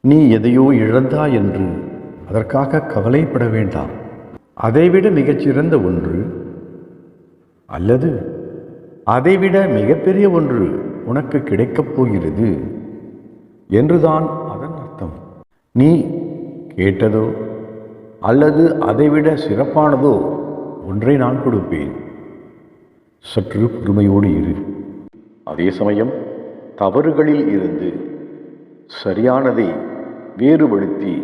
நீ எதையோ இழந்தாய் என்று அதற்காக கவலைப்பட வேண்டாம். அதைவிட மிகச்சிறந்த ஒன்று அல்லது அதைவிட மிகப்பெரிய ஒன்று உனக்கு கிடைக்கப் போகிறது என்றுதான் அதன் அர்த்தம். நீ கேட்டதோ அல்லது அதைவிட சிறப்பானதோ ஒன்றை நான் கொடுப்பேன். சற்று பொறுமையோடு இரு. அதே சமயம் தவறுகளில் இருந்து சரியானதை வேறுபடுத்தி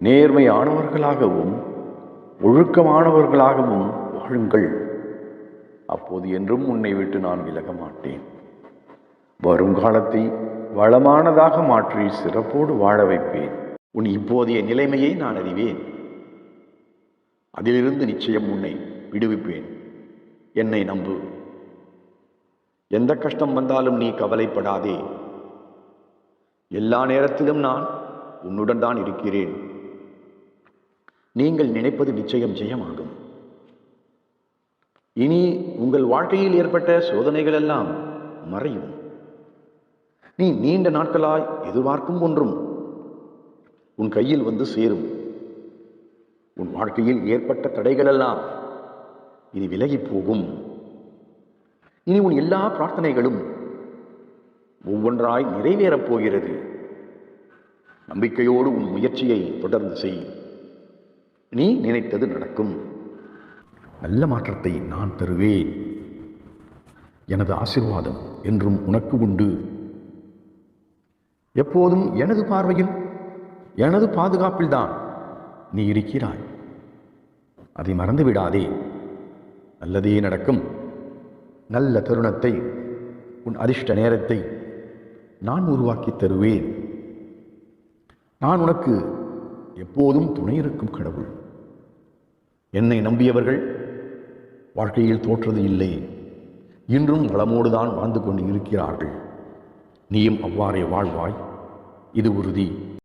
நேர்மையானவர்களாகவும் ஒழுக்கமானவர்களாகவும் வாழுங்கள். அப்போது என்றும் உன்னை விட்டு நான் விலக மாட்டேன். வருங்காலத்தை வளமானதாக மாற்றி சிறப்போடு வாழ வைப்பேன். உன் இப்போதைய நிலைமையை நான் அறிவேன். அதிலிருந்து நிச்சயம் உன்னை விடுவிப்பேன். என்னை நம்பு. எந்த கஷ்டம் வந்தாலும் நீ கவலைப்படாதே. எல்லா நேரத்திலும் நான் உன்னுடன் தான் இருக்கிறேன். நீங்கள் நினைப்பது நிச்சயம் ஜெயமாகும். இனி உங்கள் வாழ்க்கையில் ஏற்பட்ட சோதனைகள் எல்லாம் மறையும். நீ நீண்ட நாட்களாய் எதிர்பார்க்கும் ஒன்றும் உன் கையில் வந்து சேரும். உன் வாழ்க்கையில் ஏற்பட்ட தடைகள் எல்லாம் இனி விலகி போகும். இனி உன் எல்லா பிரார்த்தனைகளும் ஒவ்வொன்றாய் நிறைவேறப் போகிறது. நம்பிக்கையோடு உன் முயற்சியை தொடர்ந்து செய். நீ நினைத்தது நடக்கும். நல்ல மாற்றத்தை நான் தருவேன். எனது ஆசீர்வாதம் என்றும் உனக்கு உண்டு. எப்போதும் எனது பார்வையில் எனது பாதுகாப்பில்தான் நீ இருக்கிறாய். அதை மறந்து விடாதே. நல்லதே நடக்கும். நல்ல தருணத்தை, உன் அதிர்ஷ்ட நேரத்தை நான் உருவாக்கி தருவேன். நான் உனக்கு எப்போதும் துணை இருக்கும் கடவுள். என்னை நம்பியவர்கள் வாழ்க்கையில் தோற்றது இல்லை. இன்றும் வளமோடுதான் வாழ்ந்து கொண்டு இருக்கிறார்கள். நீயும் அவ்வாறே வாழ்வாய். இது உறுதி.